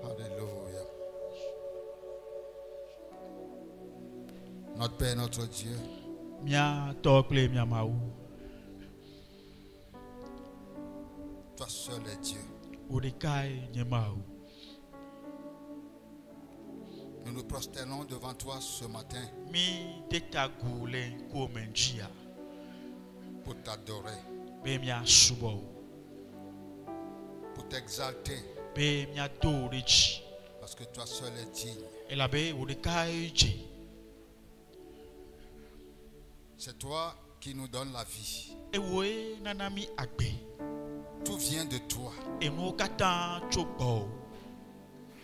Alléluia. Notre Père, notre Dieu, Mia tokle mia mau. toi seul es Dieu. Udekai nye mau. Nous nous prosternons devant toi ce matin Mi detagule kumenjia. pour t'adorer, Be mia subo. pour t'exalter, Be mia doreji. parce que toi seul es digne. Elabe udekai je. C'est toi qui nous donnes la vie. Ewe nanami agbe. Tout vient de toi. Eno kata chobo.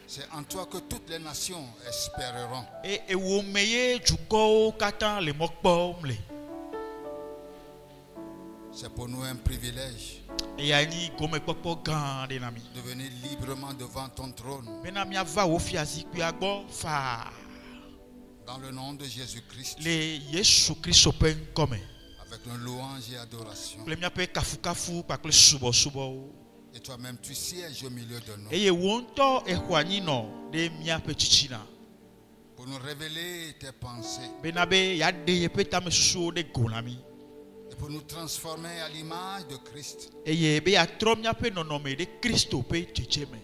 C'est en toi que toutes les nations espéreront. E ewo meye jugo kata le mokpo mle. C'est pour nous un privilège E ya ni gome popo gan de nami. de venir librement devant ton trône. Benamia va ofiazi ku agbo fa. Dans le nom de Jésus-Christ, Le Yesu Kristo pen come. avec une louange et adoration. Le mia pe kafu kafu pa kle subo subo. Et toi-même, tu sièges au milieu de nous Eye wonto ehwani no de mia pe chichina. pour nous révéler tes pensées Benabe ya de ye pe tam suso de gonami. et pour nous transformer à l'image de Christ, Eye be ya tro mia pe nonome de Kristo pe chicheme.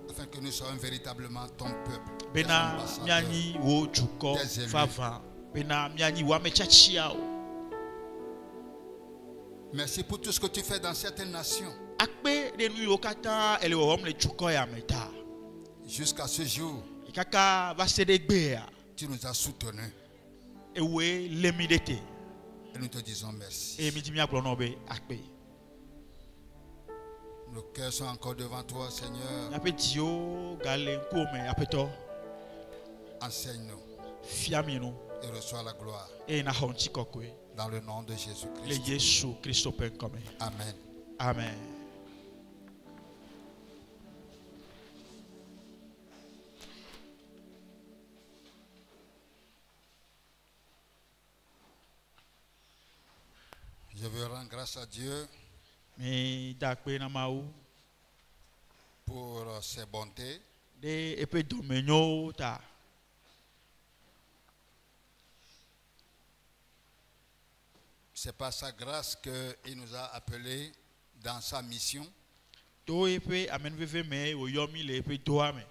afin que nous soyons véritablement ton peuple. tes Bena ambassadeurs. miani wo juko Des élus. fava. Bena miani wa me chachia o. Merci pour tout ce que tu fais dans certaines nations. Akpe de nu yo kata ele wo le juko ya meta. Jusqu'à ce jour, Ikaka va se de gbe ya. tu nous as soutenus Ewe lemidete. et nous te disons merci. E mi di mia glono be akpe. Nos cœurs sont encore devant toi, Seigneur. Yape dio gale nkome apeto Enseigne-nous fiami no et reçois la gloire e na honchi kokwe dans le nom de le Jésus-Christ. Yesu Kristo pen come. Amen. Amen. Je veux rendre grâce à Dieu Mi dakpe na mau pour ses bontés. de epe domenyo ta. C'est par sa grâce qu'il nous a appelés dans sa mission. To epe amen veve me o yomi le epe doa me.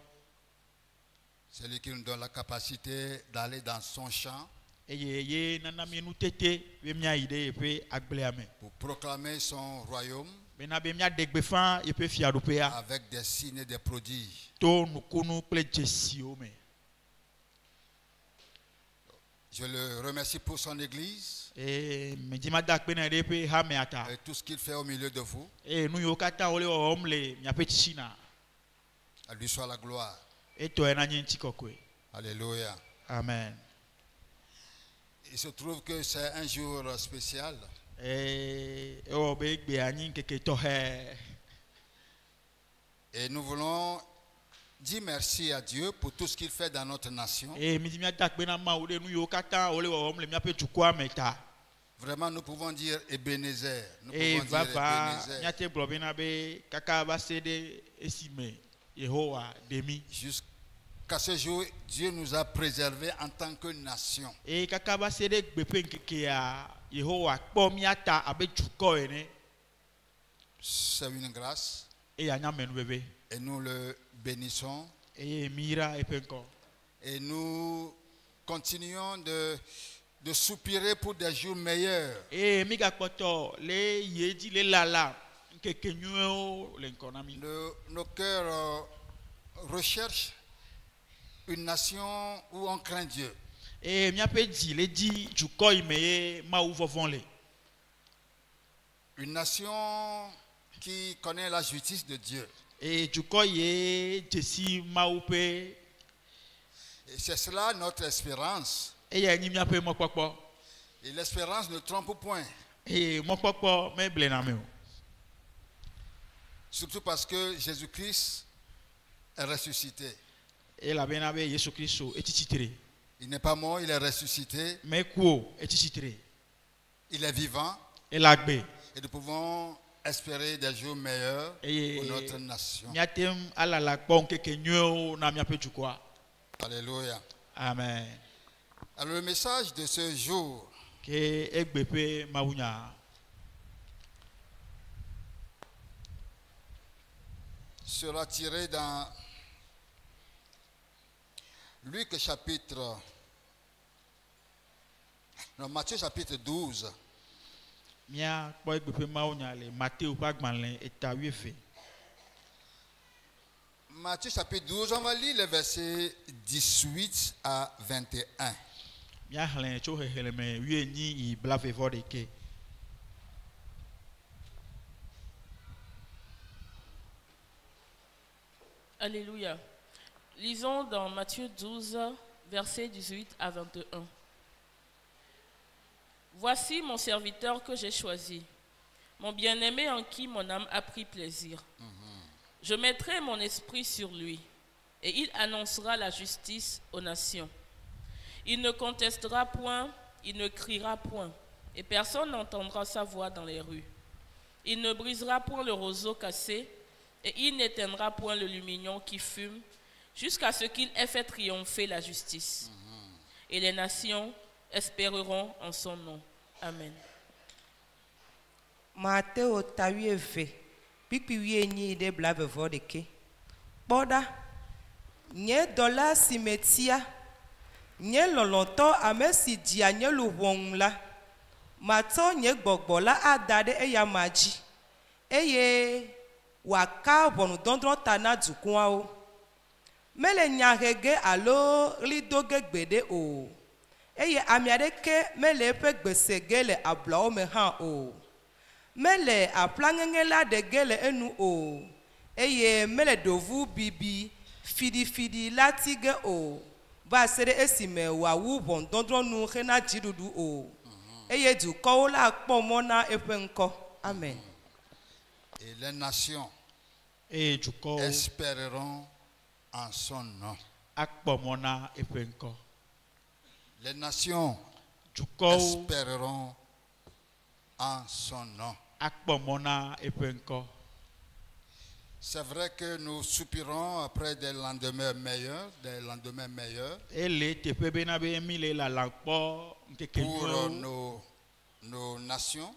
C'est lui qui nous donne la capacité d'aller dans son champ Ye nana mi nu tete be mia ide epe agble ame. pour proclamer son royaume Bena be mia degbe fan epe fiarupe ya. avec des signes et des prodiges. To nukunu kple jesi o me. Je le remercie pour son église E me di ma dakpe na ide epe ha me ata. et tout ce qu'il fait au milieu de vous. E nu yo kata ole o omle mia pe chichina. À lui soit la gloire. E to ena nyi kokwe. Alléluia. Amen. Il se trouve que c'est un jour spécial. E o be gbe anyi keke to he. Et nous voulons dire merci à Dieu pour tout ce qu'il fait dans notre nation. E mi di mia dakpe na ma ole nu yo kata ole o omle mia pe chukwa meta. Vraiment, nous pouvons dire Ebenezer. Nous E pouvons dire vava Ebenezer. mia te blo bena be kaka ba se de esime Yehowa demi. Jusqu'à ce jour, Dieu nous a préservés en tant que nation. E kaka ba se de gbe pe nkeke ya Yehowa kpo mia ta abe chuko ene. C'est une grâce E ya nya menu bebe. et nous le bénissons. E mira e penko. Et nous continuons de soupirer pour des jours meilleurs. E mi ga kpoto le yeji le lala nkeke nyuo le nkonami. Nos cœurs recherchent une nation où on craint Dieu. E mia pe di le di chuko imeye ma u vovon le. Une nation qui connaît la justice de Dieu. E chuko ye jesi ma u pe Et c'est cela notre espérance. e ya ni mia pe mo popo. Et l'espérance ne trompe point. E mo popo me ble na me o. Surtout parce que Jésus-Christ est ressuscité. E la bena be Yesu Kristo etititre. Il n'est pas mort, il est ressuscité. Me kuo etititre. Il est vivant. E la gbe. Et nous pouvons espérer des jours meilleurs pour notre nation. Alléluia. Amen. Alors le message de ce jour sera tiré dans Matthieu chapitre 12. Matthieu chapitre 12, on va lire les versets 18 à 21. Alléluia. Lisons dans Matthieu 12, versets 18 à 21. Voici mon serviteur que j'ai choisi, mon bien-aimé en qui mon âme a pris plaisir. Je mettrai mon esprit sur lui, et il annoncera la justice aux nations. Il ne contestera point, il ne criera point, et personne n'entendra sa voix dans les rues. Il ne brisera point le roseau cassé, et il n'éteindra point le lumignon qui fume, jusqu'à ce qu'il ait fait triompher la justice. Et les nations espéreront en son nom. Amen. Matteo tawieve pipi wienyi de blave vodeke. Boda nye dola simetia nye lolonto amesi dia nye luwongla mato nye gbogbola adade eya maji eye waka bonu dondron tana dukua o mele nyahege alo lidoge gbede o eye amiadeke mele pe gbesege le ablao me ha o mele aplangenge la de gele enu o eye mele dovu bibi fidi latige o ba sere esime wa wu bon dondron nu hena jidudu o eye du ko la pomona epenko. Amen. Et les nations espéreront en son nom. Les nations espéreront en son nom. C'est vrai que nous soupirons après des lendemains meilleurs, pour nos nations.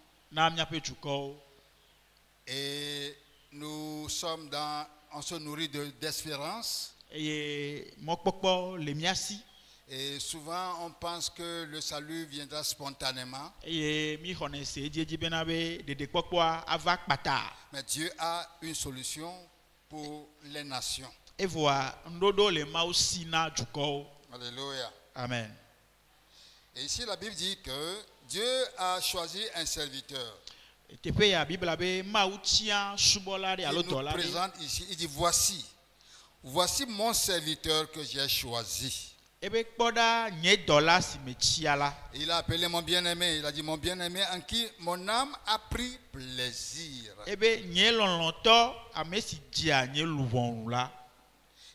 Et nous sommes on se nourrit d'espérance. Et souvent on pense que le salut viendra spontanément. Mais Dieu a une solution pour les nations. Alléluia. Amen. Et ici la Bible dit que Dieu a choisi un serviteur. Il nous présente ici, il dit voici mon serviteur que j'ai choisi. Il a appelé mon bien-aimé, il a dit mon bien-aimé en qui mon âme a pris plaisir. Il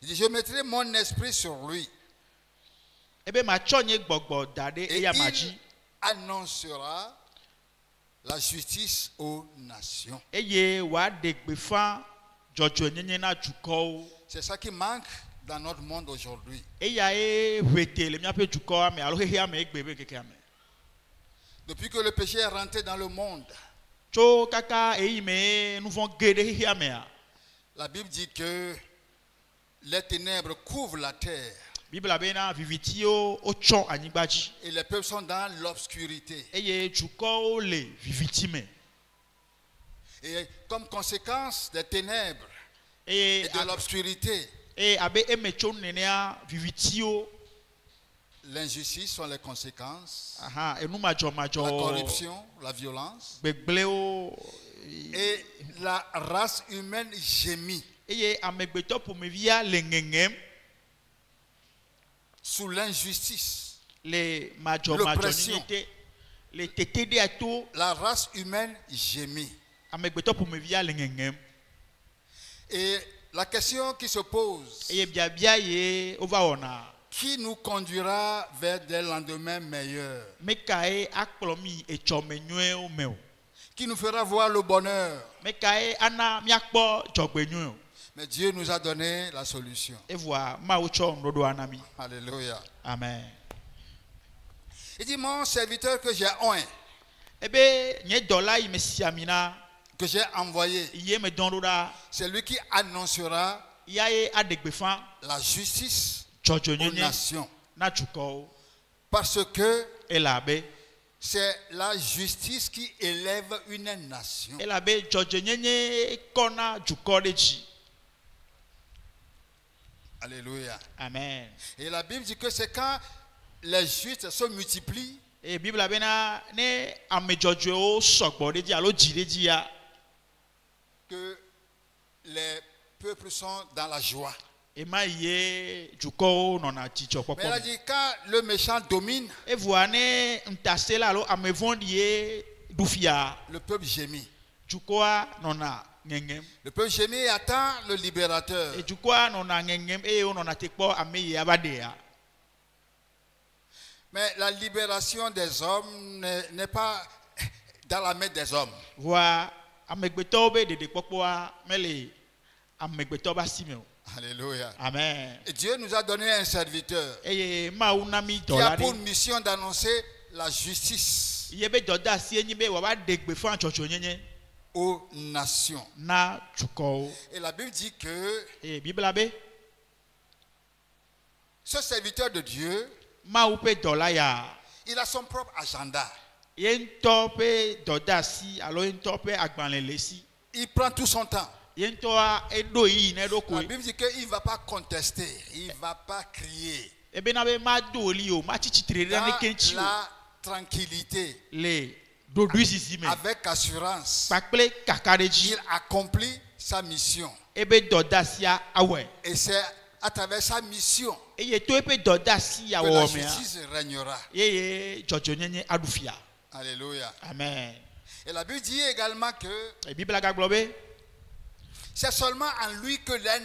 dit je mettrai mon esprit sur lui. Et il annoncera la justice aux nations. C'est ça qui manque dans notre monde aujourd'hui. Depuis que le péché est rentré dans le monde, la Bible dit que les ténèbres couvrent la terre. Et les peuples sont dans l'obscurité. Et comme conséquence des ténèbres et de l'obscurité, l'injustice sont les conséquences. La corruption, la violence. Et la race humaine gémit sous l'injustice, l'oppression. La race humaine gémit. Et la question qui se pose, qui nous conduira vers des lendemains meilleurs? qui nous fera voir le bonheur. Mais kae ana miakpo jogbenyu. Mais Dieu nous a donné la solution. Et voilà, maucho ndodo anami. Alléluia. Amen. Il dit, mon serviteur que j'ai oint, Ebe nye dola imesiamina que j'ai envoyé, iye me dondoda c'est lui qui annoncera yae adegbefan la justice aux jojonyenye nations. na chuko Parce que elabe c'est la justice qui élève une nation. elabe jojonyenye kona juko deji. Alléluia. Amen. Et la Bible dit que c'est quand les justes se multiplient E Bible bena ne amejojo o sogbo deji alo jideji ya que les peuples sont dans la joie. e ma ye juko nona chicho Mais il a popo. dit quand le méchant domine, E voa ne ntasela alo amevondi ye dufia le peuple gémit. jukoa nona ngengem. Le peuple gémit et attend le libérateur. E jukoa nona ngengem e o nona tekpo ameye abadea. Mais la libération des hommes n'est pas dans la main des hommes. Voa amegbeto be dede popoa mele amegbeto ba simeo. Alléluia. Amen. Et Dieu nous a donné un serviteur Eye ma unami qui a dolari. pour mission d'annoncer la justice Yebe doda si enyi be wa ba degbe fun chochonyenye aux nations. na chuko. Et la Bible dit que E Bible be ce serviteur de Dieu, ma upe dola ya. il a son propre agenda. Yen tope doda si alo yen tope agbanlele si. Il prend tout son temps. Yen toa edo yi na edo La ko. Bible dit qu'il ne va pas contester, il ne va pas crier. Ebe na be ma doli o ma chichitre Dans ne kenchi o. la tranquillité, Le dodu sisi me. avec assurance, Pakple kakareji. il accomplit sa mission. Ebe doda si a awe. Et c'est à travers sa mission Eye to epe doda si ya que la wo me a. justice régnera. Yeye jojonyenye adufia. Alléluia. Amen. Et la Bible dit également que E Bible ga globe. c'est seulement en lui que les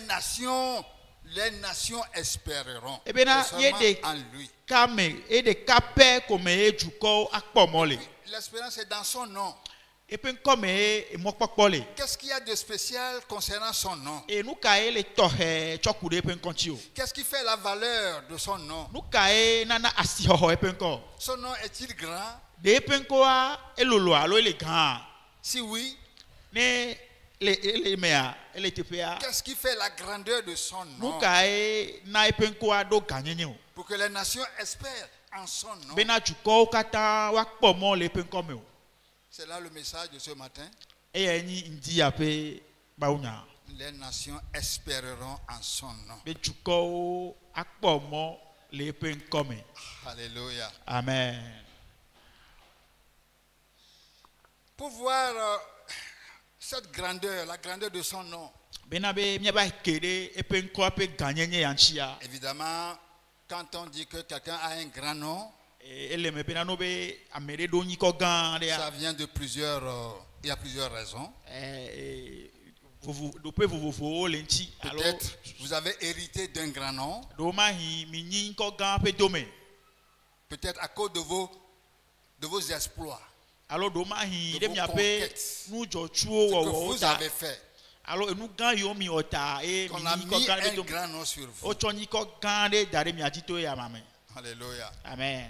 nations espéreront. Eh bien, C'est il y a seulement des- en lui. Kame e de kape kome e juko akpomole. L'espérance est dans son nom. E pen kome e mokpokpole. Qu'est-ce qu'il y a de spécial concernant son nom? E nou ka e le tohe chokude e pen konti o. Qu'est-ce qui fait la valeur de son nom? Nou ka e nana asihoho e pen ko. Son nom est-il grand? De e pen ko a e lolo alo e le grand. Si oui, Ne le mea e le tepe a. qu'est-ce qui fait la grandeur de son Nou nom? ka e na e pen ko a do ganyenye o. Pour que les nations espèrent en son nom. Bena juko kata wakpomo le pen kome o. C'est là le message de ce matin. E ye ni ndi ape baunya. Les nations espéreront en son nom. Be juko akpomo le pen kome. Alléluia. Amen. Pour voir cette grandeur, la grandeur de son nom, Benabe miaba kede epen ko ape ganyenye yanchia. évidemment, quand on dit que quelqu'un a un grand nom, Ele me pena no be amere do nyiko gan de ça vient de plusieurs, il y a plusieurs raisons. vous do pe vous lenti alors Peut-être vous avez hérité d'un grand nom, do ma hi mi nyin ko gan pe dome. peut-être à cause de vos exploits, Alors do ma hi De de vos mi ape conquêtes. nu jo ce chuo que wo vous ota. avez fait, Alors nu gan yo mi ota e qu'on a mi ko mis gan un de dome. grand nom sur vous. O chonyi ko gan de dare mi atito ya mame. Alléluia. Amen.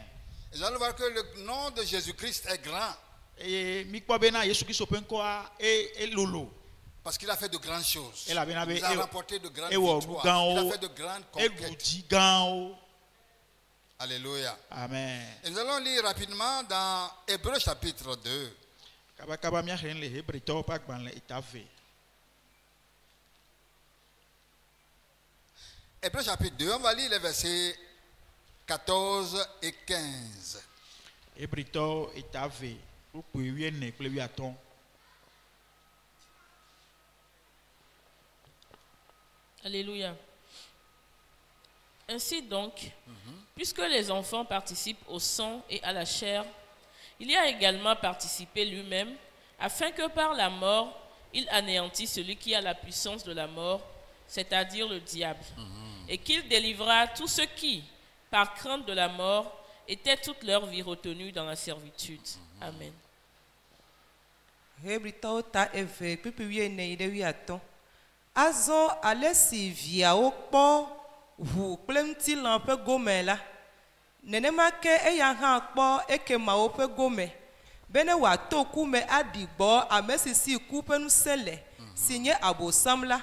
Et vous allez voir que le nom de Jésus-Christ est grand E mi ko bena Yesu Kristo pen ko a e lolo. parce qu'il a fait de grandes choses. Et la bien Il a remporté de grandes wo victoires. gan Il o a fait de grandes e conquêtes. luji gan o. Alléluia. Amen. Et nous allons lire rapidement dans Hébreux chapitre 2. Kaba mia hen le hebrito pa gban le itave. Hébreux chapitre 2, on va lire les versets 14 et 15. Hebrito itave. Ou pu wiene kle wi aton. Alléluia. Ainsi donc, puisque les enfants participent au sang et à la chair, il y a également participé lui-même, afin que par la mort, il anéantisse celui qui a la puissance de la mort, c'est-à-dire le diable, et qu'il délivra tous ceux qui, par crainte de la mort, étaient toute leur vie retenus dans la servitude. Amen. Hebritɔwo ta eve kpikpi wuiene yi ɖe wuiatɔ̃. Azɔ ale si viawo kpɔ ʋu kple ŋutilã ƒe gome la, nenema ke eya hã kpɔ ekemawo ƒe gome, bene wòato ku me aɖi gbɔ ame si si ku ƒe ŋusẽ le, si nye Abosam la,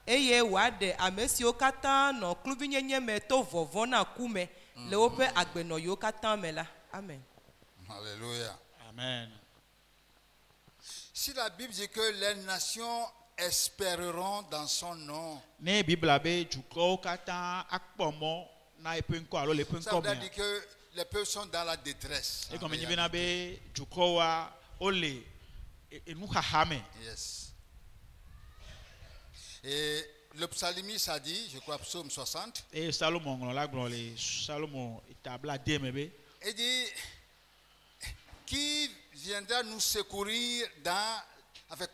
eye wòaɖe ame siwo katã nɔ kluvinyenye me to vɔvɔ̃ na ku me le woƒe agbenɔyiwo katã me la. Amen. Alléluia. Amen. Si la Bible dit que les nations espéreront dans son nom, Ne Bibla be dukɔwo katã akpɔ mɔ na eƒe ŋkɔ alo le eƒe ça veut ŋkɔ dire mea. que les peuples sont dans la détresse. en Egɔme nyi réalité. bena be dukɔwoa wole enuxaxa me. Yes. Et le psalmiste a dit, je crois psaume 60, Eye Salomo ŋlɔ la gblɔ le Salomo tabla de me be. il dit, qui viendra nous secourir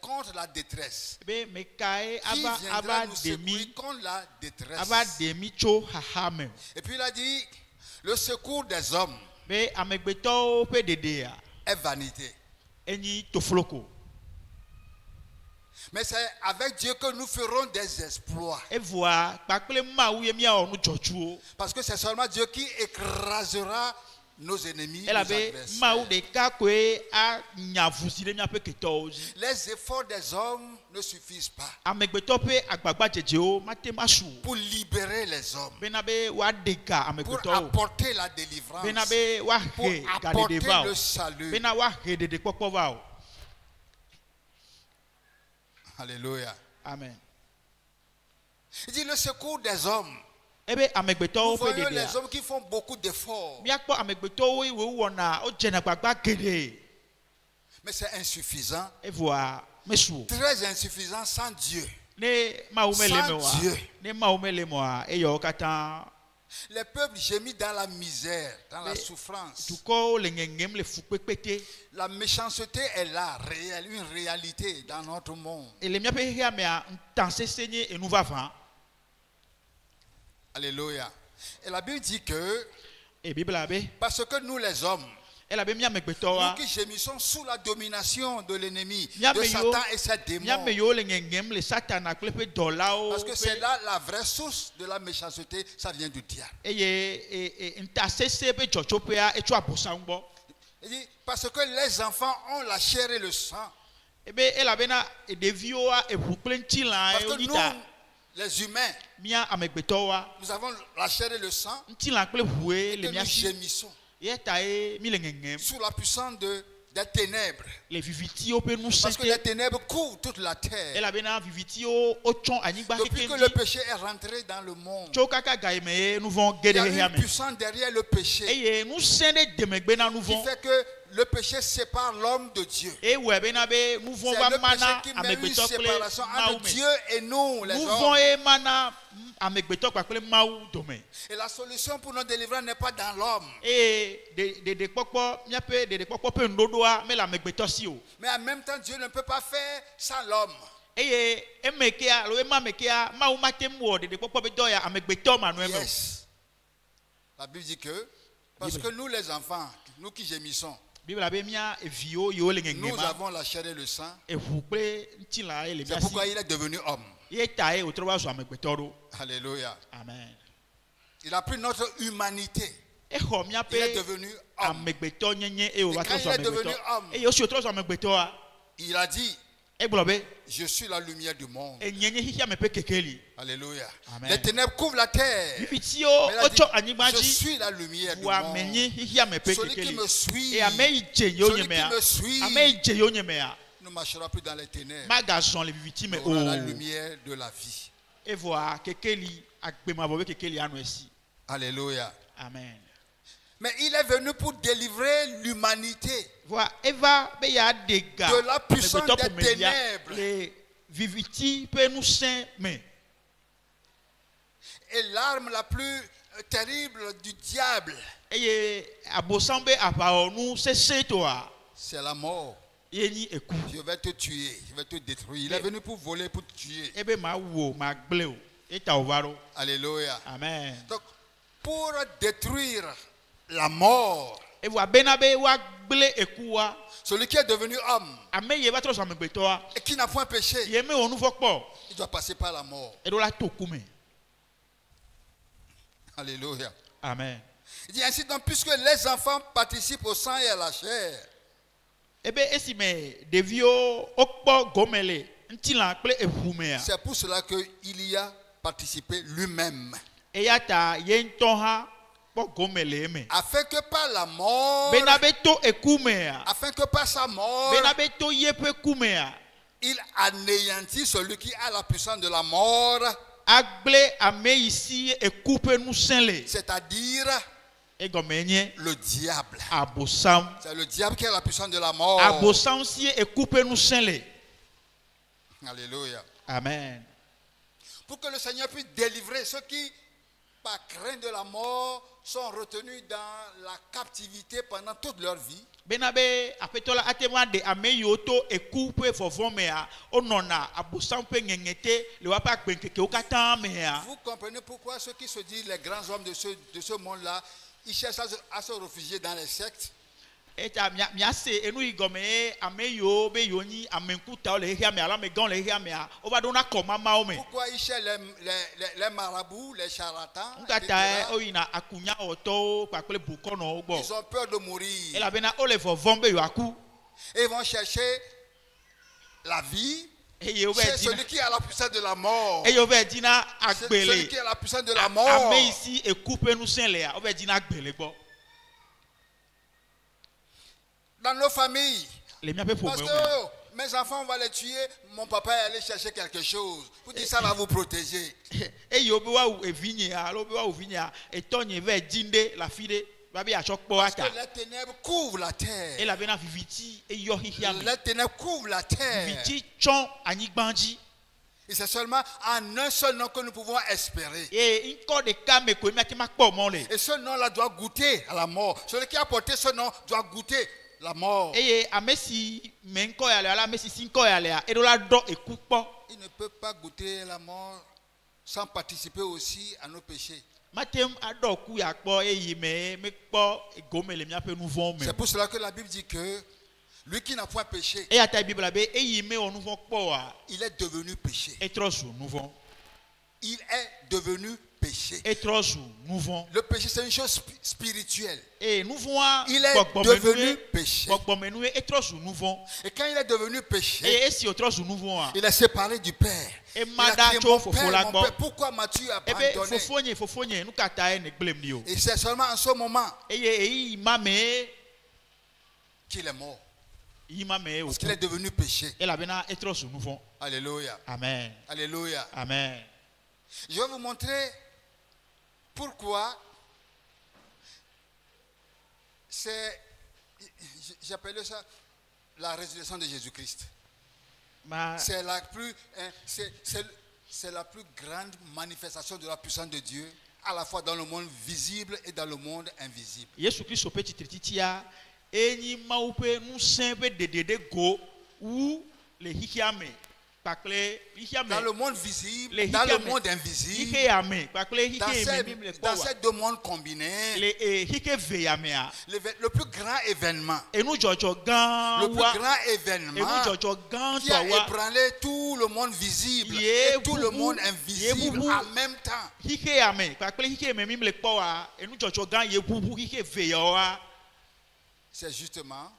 contre la détresse? Be mekae Qui ava viendra nous secourir demi contre la détresse? ava demi tso xaxa me. Et puis il a dit, le secours des hommes Be amegbetɔwo ƒe ɖeɖea est vanité. enyi tofloko. Mais c'est avec Dieu que nous ferons des exploits. Evɔa kpakple Mawu ye miawɔ nu dzɔtsuwo. Parce que c'est seulement Dieu qui écrasera nos ennemis, nos Elabe Mawu adversaires. ɖeka koe anya vuzi ɖe miaƒe ketɔwo dzi. Les efforts des hommes ne suffisent pas Amegbetɔ ƒe agbagba dzedzewo mate ma su o. pour libérer les hommes, Bena be woaɖe ga pour amegbetɔwo. apporter la délivrance, Bena be pour woahe apporter gaɖeɖe va le o. salut. Bena woahe ɖeɖekpɔkpɔ va o. Alléluia. Amen. Il dit le secours des hommes. Ebe Nous amegbetɔwo ƒe voyons les ɖeɖea. hommes qui font beaucoup d'efforts, Míakpɔ amegbetɔwo yi wɔna wodzena gbagba geɖe. mais c'est insuffisant, Evɔa mesu o. très insuffisant sans Dieu. Ne Mawu mele me Sans Dieu. oa. Ne Mawu mele me oa eyɔwo katã Les peuples gémissent dans la misère, dans la Mais- souffrance. dukɔwo le ŋeŋem le fukpekpete. La méchanceté est là, réelle, une réalité dans notre monde. Ele míaƒe xexea mea ŋutansese nye enu vavã. Alléluia. Et la Bible dit que, E Bibla be parce que nous les hommes, elabe nous míamegbetɔwoa qui gémissons sous la domination de l'ennemi, de míame yiwo Satan et ses démons, míame yiwo le ŋeŋem le Satana kple eƒe dɔlawo parce que c'est ƒe là la vraie source de la méchanceté, ça vient du diable. eye ŋutasese ƒe dzɔtsoƒea etso Abosam gbɔ. Il dit, parce que les enfants ont la chair et le sang. Ebe elabena ɖeviwoa eʋu kple ŋutilã Parce que wonyi nous, ta les humains, mía amegbetɔwoa nous avons la chair et le sang, ŋutilã kple ʋue et le que mía nous si. gémissons Ye ta ye mi le ŋeŋem sous la puissance des ténèbres. le vivitiwo ƒe ŋusẽ Parce que les te. ténèbres couvrent toute la terre. Elabena vivitiwo wotsɔ anyigba Depuis que kekeŋ le dzi. péché est rentré dans le monde, Tso kaka ga yi me ye nu vɔ il y ge a ɖe xexea une me. puissance derrière le péché Eye ŋusẽ ɖe demegbe na nu qui vɔ. fait que le péché sépare l'homme de Dieu. Ewɔe bena be nu vɔ C'est va le ma péché na qui met une amegbetɔ kple séparation Mawu entre me. Dieu et nous, les Nu hommes. vɔ ye ma na amegbetɔ kpakple Mawu dome. Et la solution pour nos délivrances n'est pas dans l'homme, Eye ɖeɖekpɔkpɔ míaƒe ɖeɖekpɔkpɔ ƒe nuɖoɖoa mele amegbetɔ si o. mais en même temps, Dieu ne peut pas faire sans l'homme. Eye eme kea alo ema me kea Mawu mate mu wɔ ɖeɖekpɔkpɔ be dɔ ya amegbetɔ manɔe me o. Yes. La Bible dit que, parce que nous les enfants, nous qui gémissons, Bibla be mía eviwo yiwo le nous ŋeŋema avons la chair et le sang. eʋu kple ŋutilã ye le C'est mía pourquoi si. il est devenu homme. Ye ta ye wòtrɔ va zu amegbetɔ ɖo. Alléluia. Amen. Il a pris notre humanité. Exɔ Il est míaƒe devenu homme. amegbetɔ nyenye eye wòva Et quand trɔ zu il est devenu amegbetɔ. homme, Eye wosi wòtrɔ zu amegbetɔa Il a dit, egblɔ be je suis la lumière du monde. enye nye xixia me ƒe kekeli. Alléluia. Amen. Les ténèbres couvrent la terre. Vivitiwo Mais il a dit, wotsɔ anyigba je dzi. suis la lumière du Vua me monde. nyi xixia me ƒe Celui qui kekeli. me suit, Eye ame yi dze yewo celui nye qui mea. me suit, Ame yi dze yewo nye mea. ne marchera plus dans les ténèbres. Magazɔn le viviti me Mais aura la o. lumière de la vie. Evɔa kekeli agbemavɔ be kekeli anɔ esi. Alléluia. Amen. Mais il est venu pour délivrer l'humanité Vɔa eva be yeaɖe ga de la puissance amegbetɔ des ƒomelia ténèbres. le viviti ƒe ŋusẽ me. Et l'arme la plus terrible du diable, Eye Abosam be aʋawɔnu sesẽ toa c'est la mort. ye nyi eku. Je vais te tuer, je vais te détruire. Il est venu pour voler, pour te tuer. Ebe mawu o magble o. Eta wòva ɖo. Alléluia. Amen. Donc, pour détruire la mort, Et vous benabe wa gble ekua. Celui qui est devenu homme Ame ye ba tro so amegbeto a. et qui n'a point péché, Ye me onu fokpo. il doit passer par la mort. E do la tokume. Alléluia. Amen. Il dit ainsi donc, puisque les enfants participent au sang et à la chair, Ebe esime devio okpo gomele ntila kple ehume a. c'est pour cela qu'il y a participé lui-même. Eyata ye ntoha po gomele eme. Afin que par la mort, Benabe to ekume a. afin que par sa mort, Benabe to yepe kume a. il anéantit celui qui a la puissance de la mort, Agble ame ici ekupe nu senle. c'est-à-dire Egomenye le diable. abosam. C'est le diable qui a la puissance de la mort. Abosam si ekupe nu senle. Alléluia. Amen. Pour que le Seigneur puisse délivrer ceux qui, par crainte de la mort, sont retenus dans la captivité pendant toute leur vie. Benabe apetola atema de ame yoto ekupe fofomea onona abosam pe ngengete le wapa gbenkeke okata mea. Vous comprenez pourquoi ceux qui se disent les grands hommes de ce monde-là, ils cherchent à se réfugier dans les sectes. Eta miase enu igome ame yo be yoni amenkuta le hia me ala me gon le hia me a obadona koma maome. Pourquoi ils cherchent les marabouts, les charlatans, Ngata etc. oyina akunya oto pakle bukono ogbo. Ils ont peur de mourir. Ela bena ole fofombe yo aku. Et ils vont chercher la vie Eye obe chez dina. celui qui a la puissance de la mort. Eye obe dina Celui agbele. qui a la puissance de la mort. Ame ici ekupe nu senle a obe dina agbele gbo. Dans nos familles. Le miape Parce fome. que mes enfants, on va les tuer. Mon papa est allé chercher quelque chose. Vous dites ça va vous protéger. Eye obe wa evinye a, obe wa uvinye a etonye ve dinde la fide babi a chokpo Parce que ata. les ténèbres couvrent la terre. Ela bena viviti e yo hihia me. Les ténèbres couvrent la terre. Viviti chon anyigbanji. Et c'est seulement en un seul nom que nous pouvons espérer. Et encore des cas mais ko miaki makpo mo le. Et ce nom-là doit goûter à la mort. Celui qui a porté ce nom doit goûter la mort. Eye amesi menko ya le ala amesi sinko ya le a edola do ekukpo. Il ne peut pas goûter la mort sans participer aussi à nos péchés. Matem ado ku ya kpo eyi me kpo egome le miape nouveau me. C'est pour cela que la Bible dit que lui qui n'a point péché, E ata bible la be eyi me o nouveau kpo a il est devenu péché. etrosu nouveau. Il est devenu péché. Etrosu nouveau. Le péché, c'est une chose spirituelle. Et nouveau a Il est devenu péché. Bokbomenue etrosu nouveau. Et quand il est devenu péché, Et esi otrosu nouveau a. il est séparé du Père. Et Il a crié, madacho mon Père, fofolagbo. mon Père, pourquoi m'as-tu Ebe abandonné? fofonye nou kata e ne glem ni o. Et c'est seulement en ce moment Eye eyi mame qu'il est mort. yi mame o. Parce qu'il est devenu péché. Et la bena etrosu nouveau. Alléluia. Amen. Alléluia. Amen. Je vais vous montrer pourquoi j'appelle ça la résurrection de Jésus-Christ. Ma C'est la plus grande manifestation de la puissance de Dieu, à la fois dans le monde visible et dans le monde invisible. Yesu Kristo pe titrititia enyi maupe nu sembe de go ou le hikiame pakle hikiame Dans le monde visible, les dans le hikiame. monde invisible, Hikiame pakle hikeme dans ces deux mondes combinés, le hike veyamea le plus grand événement, enu jojo gan le plus wa grand enu événement jojo gan qui a to wa ébranlé tout le monde visible Yé et tout le boubou, monde yé invisible boubou. en même temps. hikeame pakle hikeme mimle kpo wa enu jojo gan ye bubu hike veya wa C'est justement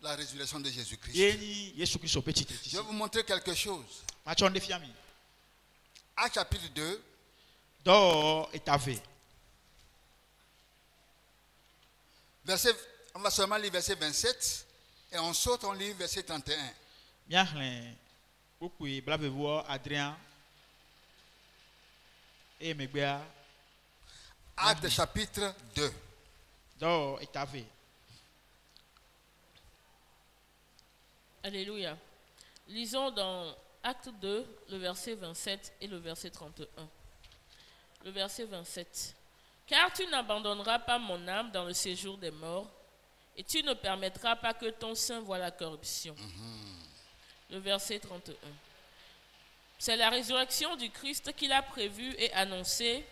la résurrection de Jésus-Christ. enyi Yesu Kristo pe Je titrititia vais vous montrer quelque chose. machonde fiami Actes chapitre 2, do etave on va seulement lire verset 27 et on saute, on lit verset 31. miahlẽ kpukpui blavevo Adrien eye megbea Actes chapitre 2. do etave. Alléluia. Lisons dans Acte 2, le verset 27 et le verset 31. Le verset 27. Car tu n'abandonneras pas mon âme dans le séjour des morts, et tu ne permettras pas que ton sein voie la corruption. Le verset 31. C'est la résurrection du Christ qu'il a prévue et annoncée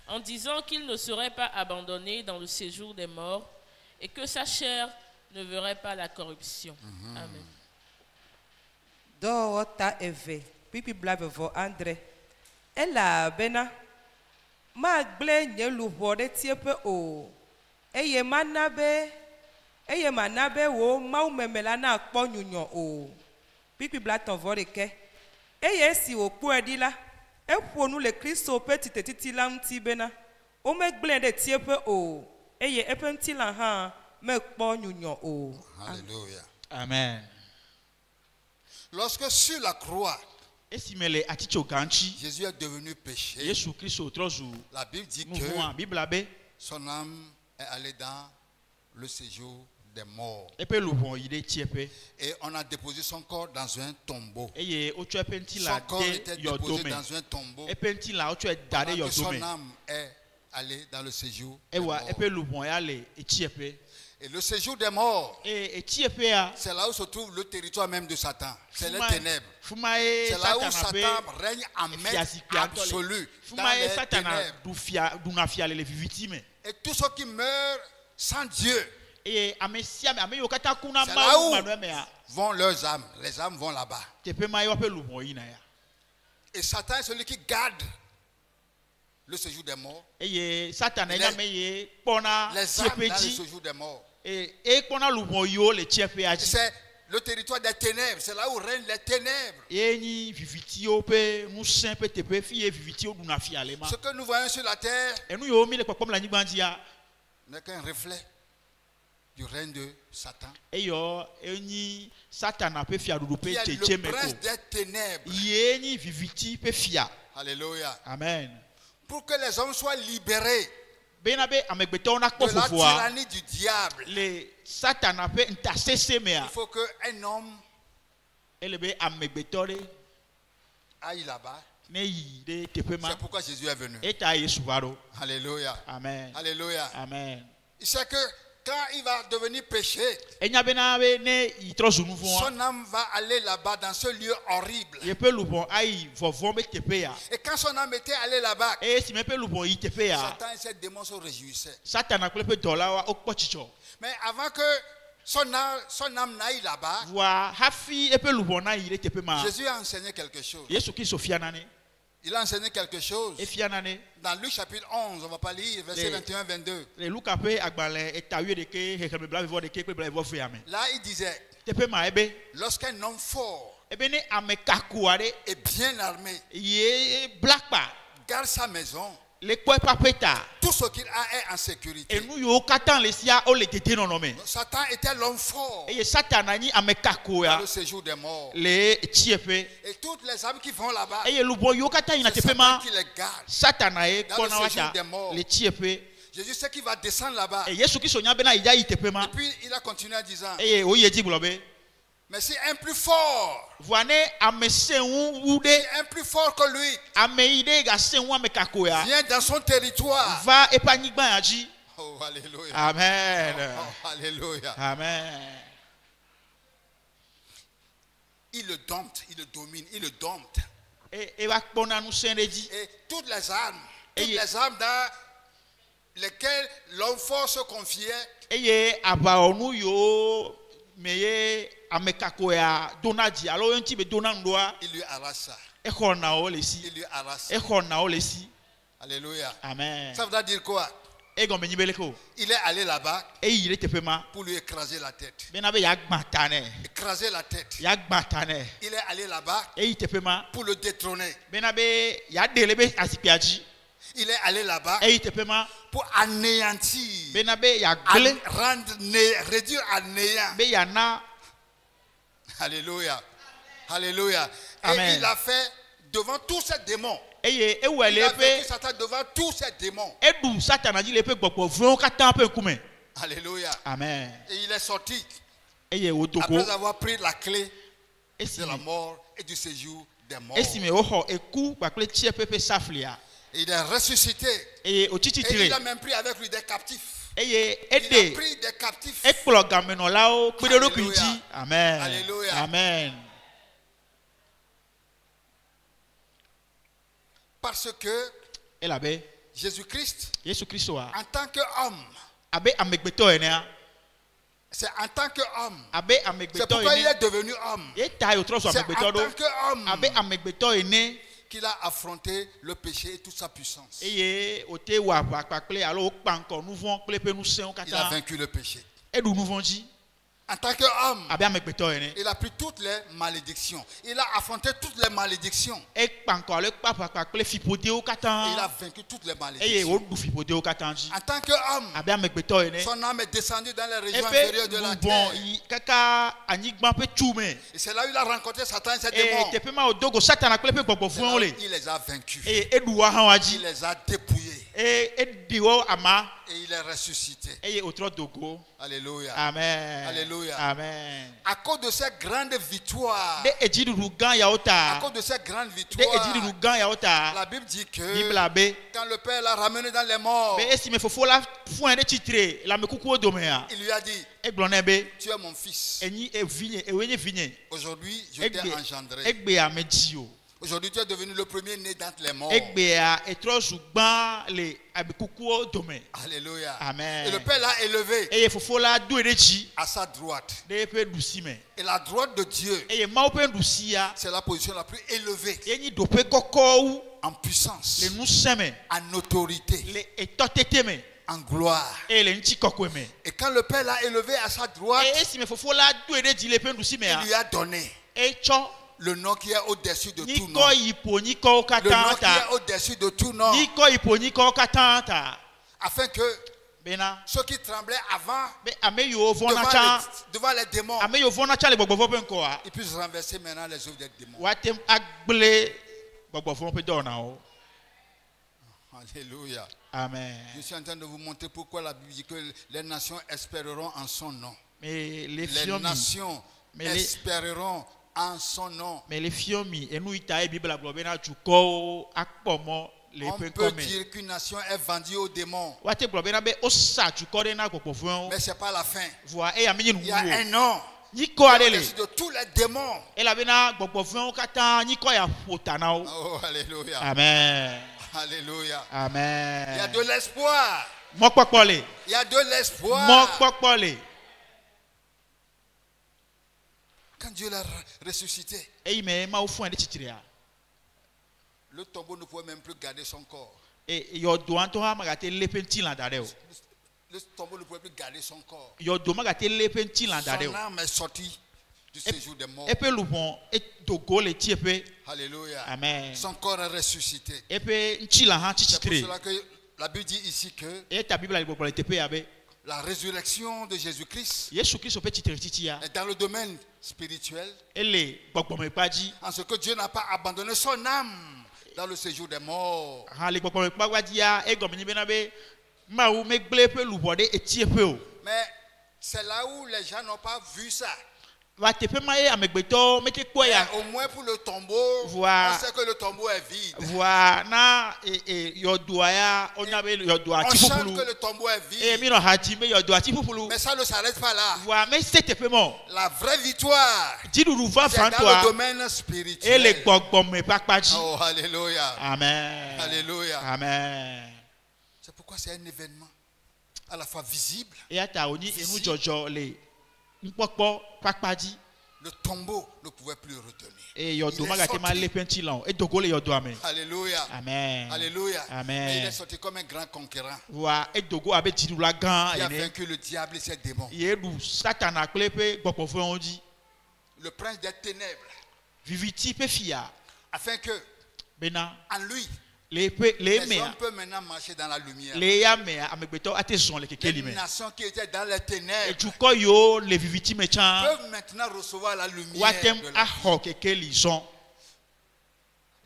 en disant qu'il ne serait pas abandonné dans le séjour des morts, et que sa chair ne verrait pas la corruption. Amen. Do ta eve pipi blave vo André. Ela bena ma gble nye luho de tiepe o. Eye manabe wo mau memela na akpo nyunyo o. Pipi blaton vo de ke. Eye si o kpo edila. E ponu le Kristo petit titi lam ti bena. O me gble de tiepe o. Eye epenti la ha me kpo nyunyo o. Alléluia. Amen. Lorsque sur la croix, Esimele aticho ganchi. Jésus est devenu péché, Yesu Kristo trozu. la Bible dit Mouvement que Bible abe. son âme est allée dans le séjour des morts. Epe lubon ide tiepe. Et on a déposé son corps dans un tombeau. Eye ocho epenti Son la corps était de déposé yodome. dans un tombeau. Epenti la ocho dade Alors que son yodome. âme est allée dans le séjour des Ewa morts. epe lubon yale etiepe. Et le séjour des morts, Et etiepe a. c'est là où se trouve le territoire même de Satan. C'est les Fumae- ténèbres. Fumae C'est là où Satan abe. Satan règne en maître Fiazikpi atole. absolu dans Fumae les Satan ténèbres. du nafia le vivitime. Et tous ceux qui meurent sans Dieu Et amesia ame yo kata kuna C'est là où- ma manuemea. vont leurs âmes. Les âmes vont là-bas. Tepe ma yo ape lubon ina ya. Et Satan est celui qui garde le séjour des morts. Eye Satan Les- enya me ye pona Les âmes dans le tiepeji. séjour des morts. Et pona lubon yo le tiepe aji. C'est le territoire des ténèbres. C'est là où règnent les ténèbres. Eni vivitio pe nusen pe tepe fie vivitio du nafia le ma. Ce que nous voyons sur la terre Enu yo mi le popom la nyibandia. n'est qu'un reflet du règne de Satan. Eyo eni Satan ape fia dudu pe Qui est cheche le meko. prince des ténèbres. Yeni viviti pe fia. Alléluia. Amen. Pour que les hommes soient libérés Benabe amegbeto na de la kpofofoa. tyrannie du diable, Le Satan ape ntasese mea. il faut qu'un homme Elebe amegbeto de aille là-bas. ne yi de tepe ma. C'est pourquoi Jésus est venu. Eta Yesu varo. Alléluia. Amen. Alléluia. Amen. Il sait que quand il va devenir péché, Enya benabe ne yitrozu nuvoa. son âme va aller là-bas dans ce lieu horrible. Ye pe lubon ai vovon be tepe ya. Et quand son âme était allée là-bas, E si me pe lubon yi tepe ya. Satan et ses démons se réjouissaient. Satan akple pe dola wa okpo chicho. Mais avant que son âme n'aille là-bas, Wa hafi e pe lubon na yi de tepe ma. Jésus a enseigné quelque chose. Yesu Kristo fianane. Il a enseigné quelque chose. E fianane. Dans Luc chapitre 11, on ne va pas lire, verset Les- 21-22. Le Luka pe agbale etawie de ke hekeme bla vivo de ke pe bla vivo fe ame. Là, il disait, Tepe ma ebe. lorsqu'un homme fort Ebe ne ame kakuare et bien armé ye blakpa. garde sa maison, Le kwe papeta. tout ce qu'il a est en sécurité. E nu yo katan le sia o le tete non nome. Satan était l'homme fort E ye Satan ani ame dans kakuya. le séjour des morts. Le tiepe. Et toutes les âmes qui vont là-bas, E ye lubon yo katan ina c'est tepe Satan ma. qui les garde. Satan ae Dans le kona séjour wata des morts. le tiepe. Jésus sait qu'il va descendre là-bas. E Yesu Kristo nya bena ija yi tepe ma. Et puis il a continué en disant, E ye o ye di globe. mais si un plus fort, Voine ame senwu wude si un plus fort que lui ame ide ga senwu ame kakoya. vient dans son territoire. Va epanigba yaji. Oh, alléluia. Amen. Oh, alléluia. Amen. Il le dompte, il le domine, il le dompte. E va kpona nu senreji. Et toutes les âmes Et- dans lesquelles l'homme fort se confiait, Eye abaonu yo meye ame kakoya donaji. Alors yon ti be donandoa il lui arrache ça. e khona o le si. Il lui arrache ça. E khona o le si. Alléluia. Amen. Ça veut dire quoi? E gombe nyibele ko. Il est allé là-bas E yire tepe ma. pour lui écraser la tête. Bena be ya gbatane. Écraser la tête. Ya gbatane. Il est allé là-bas E yi tepe ma. pour le détrôner. Bena be ya delebe asipiaji. Il est allé là-bas E yi tepe ma. pour anéantir, Bena be ya gle. réduire à néant. Be ya na. Alléluia. Alléluia. Et Amen. il a fait devant tous ces démons. Eye Il ewele a vaincu pe Satan devant tous ces démons. edu Satan aji le pe gbogbo vron katan pe kume. Alléluia. Amen. Et il est sorti Eye odoko. après avoir pris la clé de la Esime. mort et du séjour des morts. Esime oho eku bakle tie pepe saflia. Et il est ressuscité. Eye otiti Et il tire. a même pris avec lui des captifs. Eye Il a ede pris des captifs. ekplo gameno lao pedoro Alléluia. kinji. Amen. Alléluia. Amen. Parce que Elabe Jésus-Christ, Yesu Kristo a en tant qu'homme, abe amegbeto enea C'est en tant qu'homme. abe C'est amegbeto pourquoi il ene est devenu homme. ye ta yo tro so C'est amegbeto en do tant qu'homme abe amegbeto ene qu'il a affronté le péché et toute sa puissance. eye o te wa pakpakple alo o pa nko nuvon kple pe nusen Il a kata vaincu le péché. e du nuvon ji En tant qu'homme, abe amegbeto ene il a pris toutes les malédictions. Il a affronté toutes les malédictions. e pa nko ale pa pakpakple fipode o Et il a kata vaincu toutes les eye o malédictions. du fipode o kata ji En tant qu'homme, abe amegbeto ene son âme est descendue dans les régions epe inférieures de la nubon terre. kaka anyigba pe tume Et c'est là où il a rencontré Satan et ses e démons. tepe ma odogo satana kple pe gbogbo C'est fun là o où le il les a vaincus. eye e du wa han wa Il ji les a dépouillés. e diwo ama Et il est ressuscité. eye o tro dogo Alléluia. amen Alléluia. amen À cause de ces grandes victoires, de ejidudu gan ya o à ta cause de ces grandes de victoires, ejidudu gan ya o ta la Bible dit que bible abe quand le Père l'a ramené dans les morts, be esi me fofo la fun de titre la me kuku o dome ya il lui a dit, e gbon na be tu es mon fils. enyi e vinye e wenye vinye Aujourd'hui, je t'ai egbe engendré. egbe a meji o Aujourd'hui, tu es devenu le premier né d'entre les morts. egbe a etro sugban le abe kuku o dome Alléluia. Amen. Et le Père l'a élevé eye fofo la do ere ji à sa droite. de pe dusi me Et la droite de Dieu, eye ma o pe dusi ya c'est la position la plus élevée enyi do pe koko wu en puissance, le nuseme en autorité, le eto tete me en gloire. e le nti kokwe me Et quand le Père l'a élevé à sa droite, e esi me fofo la do ere ji le pe dusi me il ya lui a donné e cho le nom qui est au-dessus de tout nom. nyiko ipo nyiko Le nom qui katanta est au-dessus de tout nom. nyiko ipo nyiko katanta Afin que bena ceux qui tremblaient avant be ame yo vona cha devant les démons, ame yo vona cha le gbogbo pe nko a ils puissent renverser maintenant les œuvres des démons. watem agble gbogbo fon pe do na o Alléluia. amen Je suis en train de vous montrer pourquoi la Bible dit que les nations espéreront en son nom. mais les Les fiomi nations Mais les- espéreront en son nom. mais les fiomi enu ita e bible gbo be na juko akpomo le On pe peut come dire qu'une nation est vendue aux démons, wate gbo be na be o sa juko de na gbogbo fun mais ce n'est pas la fin. voa e amini nu Il y a un wo nom nyiko ade le au-dessus de tous les démons. e la be na gbogbo fun kata nyiko ya fota na o Oh, alléluia. amen Alléluia. Il y a amen de l'espoir. mo popo le Il y a de l'espoir. mo popo le Quand Dieu l'a ressuscité, eyi me ma o fun de titire a le tombeau ne pouvait même plus garder son corps. e yo do anto ha magate le penti la dare o Le tombeau ne pouvait plus garder son corps. yo do magate le penti la dare Son o âme est sortie du séjour des morts. e pe lubon e dogo le tie pe Alléluia. amen Son corps est ressuscité. e pe nti la ha C'est pour titire cela que la Bible dit ici que e ta bible le gbogbo le tepe ya be la résurrection de Jésus-Christ yesu kristo pe titire titi ya est dans le domaine spirituel, ele gbogbo me paji en ce que Dieu n'a pas abandonné son âme dans le séjour des morts. ha le gbogbo me paji ya e gomi ni be na be ma wo me gble pe lubo de etie pe o Mais c'est là où les gens n'ont pas vu ça. va tepe ma ye amegbeto me ke kpo Mais ya au moins pour le tombeau, Voilà. on sait que le tombeau est vide. voa na yo do ya ona be yo do On ati chante fufulu que le tombeau est e vide. mi no haji me yo do ati fufulu Mais ça ne s'arrête pas là. voa me se tepe mo La vraie victoire, jiduru va c'est dans le frantoa domaine e le spirituel. gbogbo me papaji Oh, alléluia. amen Alléluia. amen C'est pourquoi c'est un événement à la fois visible. e ata oni enu Ici. jojo le npopo papaji Le tombeau ne pouvait plus retenir. e yo Il do est magate ma sorti. le penti lan e dogo le yo do ame Alléluia. amen Alléluia. Amen. Mais il est sorti comme un grand conquérant. voa e dogo abe jidu la gan Il a ene vaincu le diable et ses démons. ye du satana kple pe gbogbo fun oji Le prince des ténèbres. viviti pe fia Afin que, bena en lui, le les me hommes peuvent maintenant marcher dans la lumière. le ya me amegbeto ate son le kekeli Les me nations qui étaient dans les e ténèbres juko yo le viviti me chan peuvent maintenant recevoir la lumière. watem De la... aho kekeli son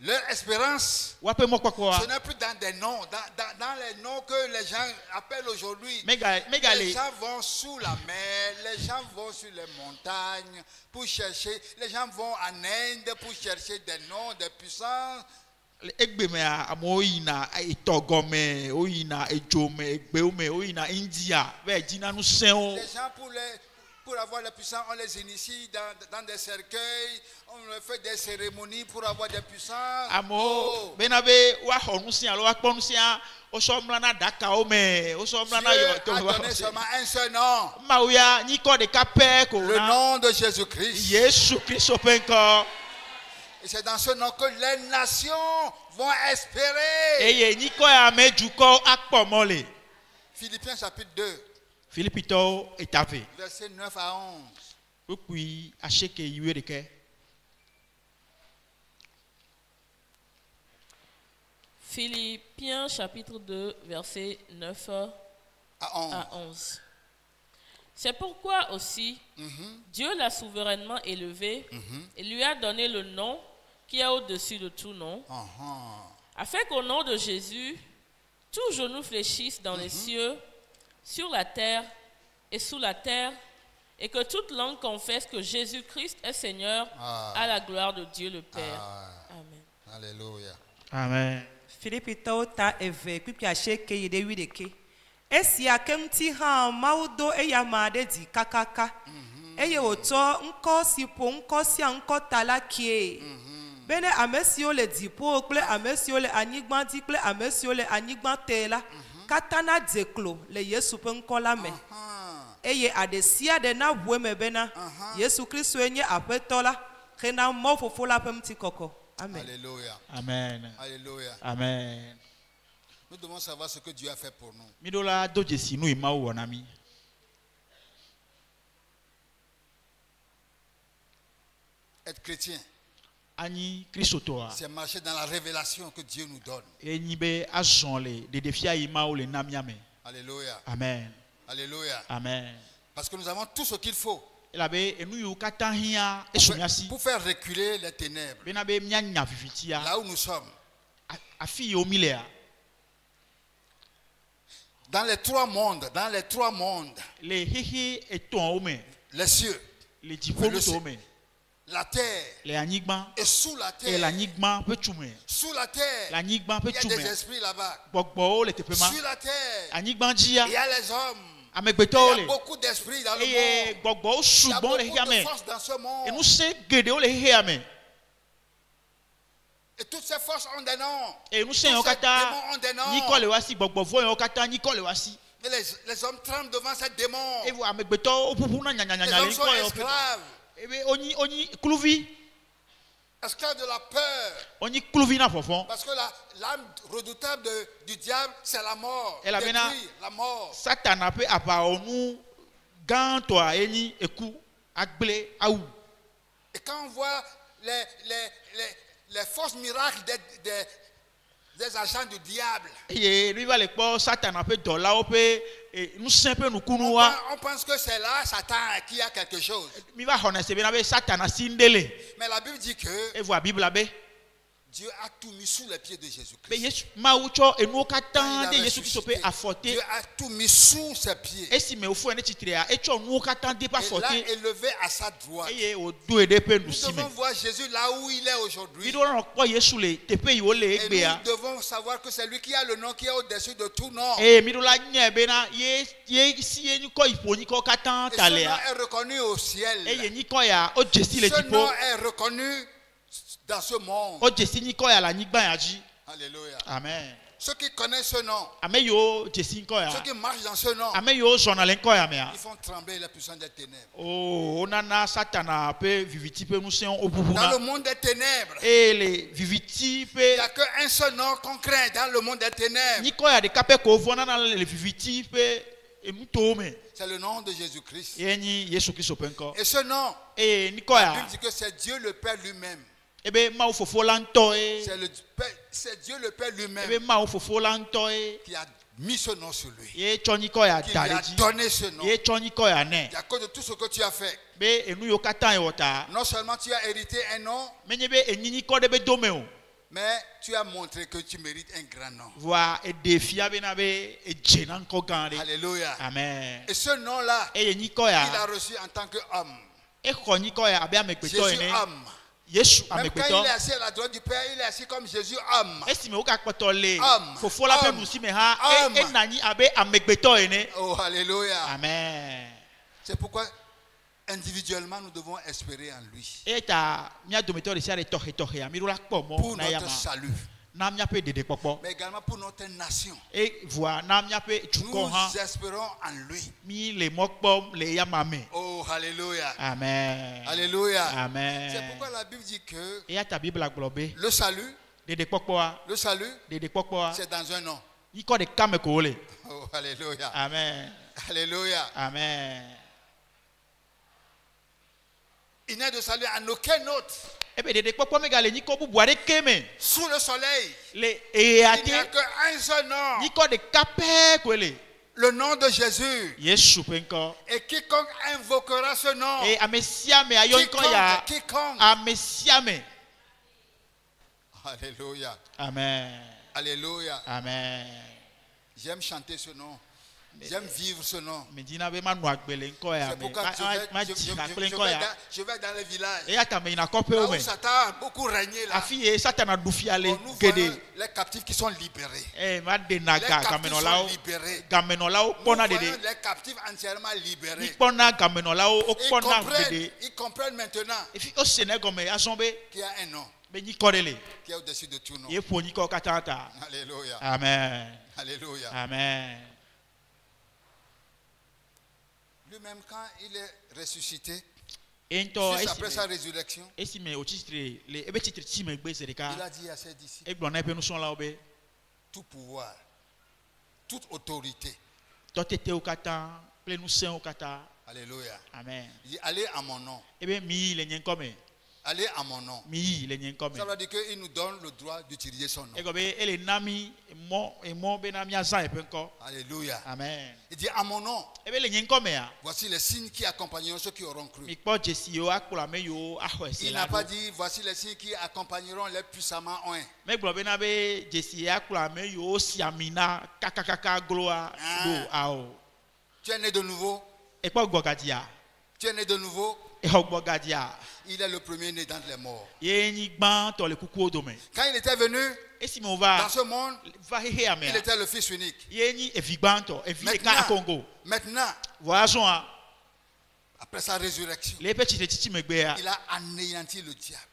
Leur espérance, wape mo kwakwa ce n'est plus dans des noms, dans les noms que les gens appellent aujourd'hui. mega Les le gens vont sous la mer, les gens vont sur les montagnes pour chercher, les gens vont en Inde pour chercher des noms, des puissances. egbe me amo yina itogo me oyina ejo me egbe me oyina india be jina nu sen o Les gens pour Pour avoir les puissants, on les initie dans des cercueils, on fait des cérémonies pour avoir des puissants. Amo benabe wa honusia lo akponusia o somlana daka o me o somlana yo Dieu a donné seulement un seul nom. Mauya ni ko de kape ko Le nom de Jésus-Christ. Yesu Kristo penko. Et c'est dans ce nom que les nations vont espérer. Eye ni ko ya mejuko akpomole. Philippiens chapitre 2, Philippito etape. versets 9 à 11. Okui acheke yiwe de ke. Philippiens chapitre 2, versets 9 À 11. à 11. C'est pourquoi aussi Dieu l'a souverainement élevé et lui a donné le nom qui est au-dessus de tout nom, afin qu'au nom de Jésus, tout genou fléchisse dans les cieux, sur la terre et sous la terre, et que toute langue confesse que Jésus-Christ est Seigneur à la gloire de Dieu le Père. Amen. Alléluia. Amen. Filipito ta eve pipi asheke yede wideke. Esi akemti ha maudo eyamade di kakaka. Eye oto nko sipo nko sia nko talakie. Bene amesio le dipo kple amesio le anyigban di kple amesio le anyigban tela. Katana deklo le Yesu pe nko la me. Eye adesia de na weme bena. Yesu Kristo enye apetola. Kena mo fofo la pe mti koko. Amen. Alléluia. Amen. Alléluia. Amen. Nous devons savoir ce que Dieu a fait pour nous. Midola doje sinu imau wanami. Être chrétien, Ani Kristotoa. c'est marcher dans la révélation que Dieu nous donne. Eni be azonle de defia imau le namiame. Alléluia. Amen. Alléluia. Amen. Parce que nous avons tout ce qu'il faut Elabe enu yu katahia esumiasi. pour faire reculer les ténèbres. Benabe mianya vivitia. Là où nous sommes. Afi omilea. Dans les trois mondes. Le hihi eton ome. Les cieux, Le dipolu Le- ome. la terre Le anigban. et sous la Et terre. l'anigban peut chume. Sous la terre, L'anigban peut il y a chume. des esprits là-bas. Gbogbo le tepema. Sur la terre, Anigban dia. il y a les hommes. Il Amegbeto y a le. beaucoup d'esprits dans le Eye monde. gbogbo Il y a subon le beaucoup de hiame. forces dans ce Et monde. nous se gede le hiame. Et toutes ces forces ont des noms. Et nous Tous se ces yokata. démons ont des noms. Niko le wasi gbogbo vo yokata niko le wasi. Et les hommes tremblent devant ces démons. Et vous amegbeto opupuna nya nya nya Les nya hommes le sont ko yo. esclaves. Ebe oni kluvi. Esclaves de la peur. Oni kluvi na fofon. Parce que l'âme redoutable du diable, c'est la mort. Et la mena- Détruire la mort. Satan a pe apa onu gantoa eni eku agble aou. Et quand on voit les forces miracles des agents du diable, Eye lui va le po Satan a pe dola o pe nous simple nous kunuwa. on pense que c'est là Satan qui a quelque chose. Mi va hona se be Satan a sindele. Mais la Bible dit que Et voit Bible be. Dieu a tout mis sous les pieds de Be Jésus-Christ. Yesu maucho enu Quand katan il de a Yesu Kristo pe ressuscité, aforte. Dieu a tout mis sous ses pieds. Esi me ofo ene titrea echo nu katan de pa Et forte. l'a élevé à sa droite. Eye o do ede pe nu Nous sime. devons voir Jésus là où il est aujourd'hui. Mi do ran po Yesu le tepe yo le Et egbe a. nous devons savoir que c'est lui qui a le nom qui est au-dessus de tout nom. Mi do la nye be na ye si eni ko ipo ni ko katan Et ce nom talea. est reconnu au ciel. Eye ni ko ya o jesi le Ce tipo. nom est reconnu dans ce monde. O jesi ni ko ya la nyigba ya ji. Alléluia. Amen. Ceux qui connaissent ce nom, Ame yo jesi ko ya. ceux qui marchent dans ce nom, Ame yo zona le ko ya me a. ils font trembler les puissants des ténèbres. Oh, onana satana pe viviti pe nous Dans le opupuna. monde des ténèbres, Et les viviti il pe n'y a qu'un seul nom qu'on craint dans le monde des ténèbres. ni ko ya de kape ko vona na le viviti pe emutome. C'est le nom de Jésus-Christ. Yeni Yesu Kristo penko. Et ce nom, Et ni ko la ya Bible dit que c'est Dieu le Père lui-même. ebe ma ofofo lanto e. C'est Dieu le Père lui-même Ebe ma ofofo lanto e. qui a mis ce nom sur lui. Ye choni ko ya Qui lui a dareji. donné ce nom. Ye choni ko ya ne. Et à cause de tout ce que tu as fait, Be enu yo katan yota. non seulement tu as hérité un nom, Menye be enyini ko de be dome o. mais tu as montré que tu mérites un grand nom. Voa e defia be na be e jenan ko gande. Alléluia. Amen. Et ce nom-là, E ni ko il ya. a reçu en tant qu'homme. E khoni ko ya abe amekpeto Jésus ene. homme. Yesu Même quand amekpeto. il est assis à la droite du Père, il est assis comme Jésus homme. Esi me uka kpoto le. Homme. Fofo la pe Homme. nusi me ha. Homme. E nani abe amekpeto ene. Oh, alléluia. Amen. C'est pourquoi individuellement, nous devons espérer en lui. Et ta mia dometo de siare tohe tohe amiru la kpomo Pour na notre yama. salut. Na mia pe dede popo. Mais également pour notre nation. Et voa na mia pe chukoha Nous espérons en lui. mi le mokpom le yamame. Oh, alléluia. Amen. Alléluia. Amen. C'est pourquoi la Bible dit que Et à ta Bible globée, le salut, dede popoa, dede popoa, c'est dans un nom. il ko de kame kole. Oh, alléluia. Amen. Alléluia. Amen. Il n'est de salut en aucun autre. Et bien, dede popoa me gale ni ko bu boire keme. Sous le soleil, Le il n'y a eate qu'un seul nom. ni ko de kape kole. Le nom de Jésus. Yesu penko. Et quiconque invoquera ce nom. Et amesiame ayon ko ya. Quiconque. Amesiame. Alléluia. Amen. Alléluia. Amen. J'aime chanter ce nom. J'aime vivre ce nom. Medina be manu agbele nko ya C'est me. pourquoi je vais dans les villages. Et ata me ina kope Là o où me. Satan a beaucoup régné là. Afi e satana dufiale Nous gede. voyons les captifs qui sont libérés. Eh ma de Les naga captifs gamenolao. sont libérés. Gamenolao Nous pona voyons dede. les captifs entièrement Ni libérés. pona gamenolao o pona dede. Ils comprennent maintenant Et puis au Sénégal me azombe qu'il y a un nom be ni korele. qui est au-dessus de tout nom. Ye poni ko katata. Alléluia. Amen. Alléluia. Amen. Lui-même, quand il est ressuscité, Ento juste après sa résurrection, esi me o titre le ebe titre ti me gbe serika. il a dit à ses disciples, E gbona pe nu son la obe. tout pouvoir, toute autorité. Totete o kata, ple nu sen o kata. Alléluia. Amen. Il dit, allez à mon nom. Ebe mi le nyen kome. Allez à mon nom. Mi le nyen kome. Ça veut dire qu'il nous donne le droit d'utiliser son nom. E go be ele nami mo be na mi azan e pe nko. Alléluia. Amen. Il dit, à mon nom, Ebe le nyen kome ya. voici les signes qui accompagneront ceux qui auront cru. Mi po Jesi yo akula me yo aho ese Il la. n'a pas dit, voici les signes qui accompagneront les puissamment oints. Me glo be na be Jesi akula me yo si amina kakakaka gloa do ao. Tu es né de nouveau. E po gbogadia. Tu es né de nouveau. E ho gbogadia. Il est le premier né d'entre les morts. Ye ni gban to le kuku odome. Quand il était venu E si mo dans va ce monde, va he ame. il était le fils unique. Ye ni e vigbanto, e vi e ka Congo. Maintenant, Voyageons a après sa résurrection, les petits titi me gbe ya. il a anéanti le diable.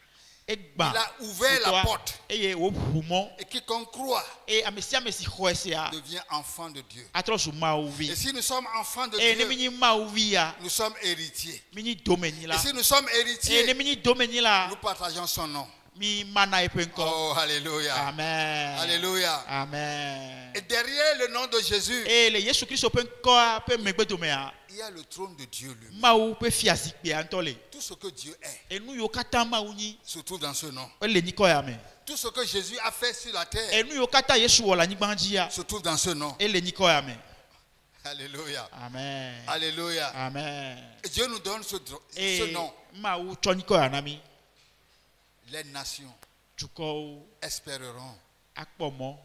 E gban. Il a ouvert la porte. E ye o humo. Et quiconque croit E amesia me si hoese ya. devient enfant de Dieu. Atrosu ma uvi. Et si nous sommes enfants de E ne Dieu, mini ma uvi ya. nous sommes héritiers. Mini domeni la. Et si nous sommes E ne héritiers, mini domeni la. nous partageons son nom. Mi mana e penko. Oh, alléluia. Amen. Alléluia. Amen. Et derrière le nom de Jésus, E le Yesu Christ penko a pe me gbe dome ya. il y a le trône de Dieu lui. Ma u pe fiasi pe antole. Tout ce que Dieu est E nu yo kata ma uni. se trouve dans ce nom. E le ni ko ya me. Tout ce que Jésus a fait sur la terre E nu yo kata Yesu wala ni gbanji ya. se trouve dans ce nom. E le ni ko ya me. Alléluia. Amen. Alléluia. Amen. Et Dieu nous donne ce E nom. ma u choni ko ya na mi. Les nations Chuko espéreront akpomo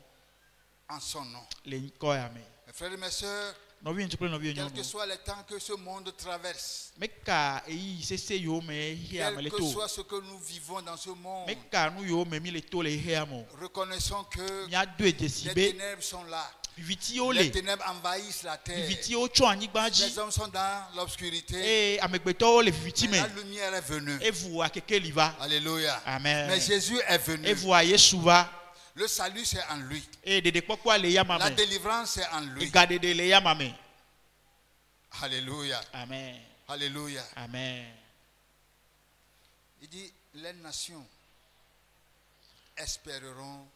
en son nom. le ni ko ya me. Mes frères et mes sœurs, No vi ntukle no vi quels nyono. que soient les temps que ce monde traverse, Meka e se yo me hia me quel le que to. soit ce que nous vivons dans ce monde, Meka nu yo me mi le to le hia mo. reconnaissons que Nya do e les desibe. ténèbres sont là. Viviti o Les le. ténèbres envahissent la terre. Viviti o cho anigbaji. Les hommes sont dans l'obscurité. E amegbeto le viviti me. La lumière est venue. E vous akeke liva. Alléluia. Amen. Mais Jésus est venu. E vous a Yesu va. Le salut, c'est en lui. E de pokwa le ya La mame. délivrance, c'est en E lui. gade de le ya mame. Alléluia. Amen. Alléluia. Amen. Il dit, les nations espéreront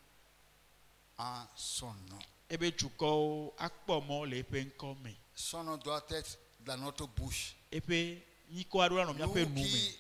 en son nom. Ebe chuko akpomo le penko me. Son nom doit être dans notre bouche. Epe niko adura no mia pe Nous nu me. qui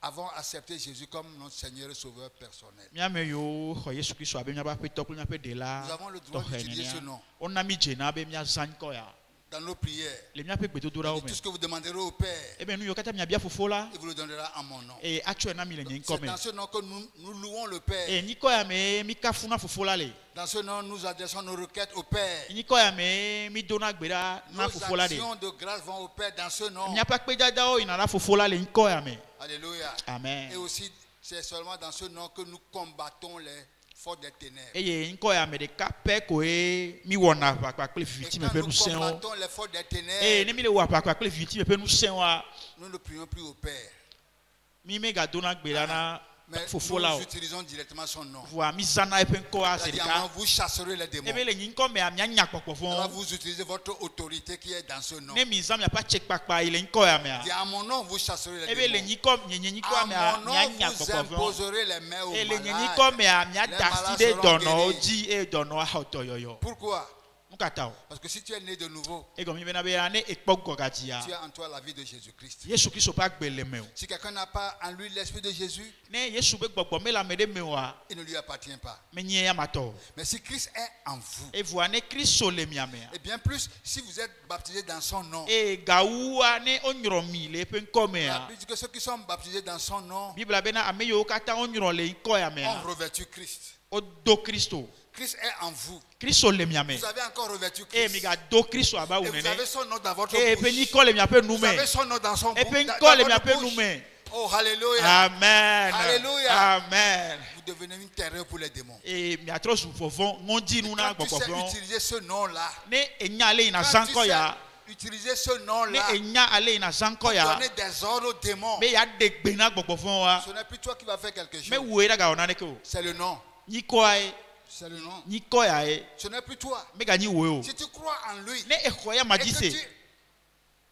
avons accepté Jésus comme notre Seigneur et Sauveur personnel. Mia me yo ho Yesu Kristo abe mia ba pe toklu mia pe de la. Nous avons le droit d'utiliser ce nom On a mi jena be mia zan ko ya. dans nos prières. Le mia pe gbeto dura o me. Tout ce que vous demanderez au Père, Ebe nu yo kata mia bia fofola. il vous le donnera en mon nom. E atwe na mi le nyen ko C'est me. dans ce nom que nous louons le Père. E niko ya me mi kafuna fofola le. Dans ce nom, nous adressons nos requêtes au Père. Niko ya me mi dona gbera na Nos fofola de. actions de grâce vont au Père dans ce nom. Mia pa pe dada o ina na fofola le niko ya me. Alléluia. Amen. Et aussi, c'est seulement dans ce nom que nous combattons les forces des ténèbres. eye nko ya me deka pe ko e mi wona pa kle Et viviti quand me pe nous nu sen o combattons les forces des e ténèbres, ne mi le wa pa kle viviti me pe nu sen wa nous ne prions plus au Père. mi me ga dona gbera na Mais fofo la nous o utilisons directement son nom. wa mi zana e pe nko a se C'est-à-dire, deka vous chasserez les démons. e be le nyi nko me amia nya popo Alors fon vous utilisez votre autorité qui est dans ce nom. ne mi zam ya pa check pa ile nko ya me a Dis à mon nom, vous chasserez les e be le démons. nyi ko nyi ko À me mon nom, amia nya vous popo fon imposerez les mains aux e le nyi malades. ko me amia Les da malades si de seront dono guéris. ji e dono a otoyoyo Pourquoi? mukata o Parce que si tu es né de nouveau, e go mi be na be ya ne e poko gatia tu as en toi la vie de Jésus-Christ. Yesu Kristo pa gbele me o Si quelqu'un n'a pas en lui l'esprit de Jésus, ne Yesu be gbogbo me la me de me wa il ne lui appartient pas. me nye ya mato Mais si Christ est en vous, e voa ne Kristo le mi ame et bien plus, si vous êtes baptisé dans son nom, e gaua ne onyro mi le pe nko me la a Bible dit que ceux qui sont baptisés dans son nom Bibla be na ame yo kata onyro le nko ya me ont a revêtu Christ. o do Kristo Christ est en vous. Kristo le mi ame Vous avez encore revêtu e mi Christ. ga do Kristo aba Et une vous avez ne son nom dans votre e pe bouche. ni ko le mi ape nu Vous me avez son nom dans son e pe dans nko le mi votre ape bouche. nu me Oh, alléluia. amen Alléluia. amen Vous devenez une terreur pour les démons. e mi atro su fofon ngondi nu na Quand tu gbogbo sais fon utiliser ce nom-là, ne enya le na quand tu zanko sais ya utiliser ce ne nom-là, enya ale na zanko pour ya donner des ordres aux démons, me ya de gbe na gbogbo fon wa ce n'est plus toi qui vas faire quelque me chose. wo e daga ona ne ko C'est le nom. nyi ko ai C'est le nom. nyi ko ya e Ce n'est plus toi. me ga nyi wo o Si tu crois en lui ne e ko ya et que majise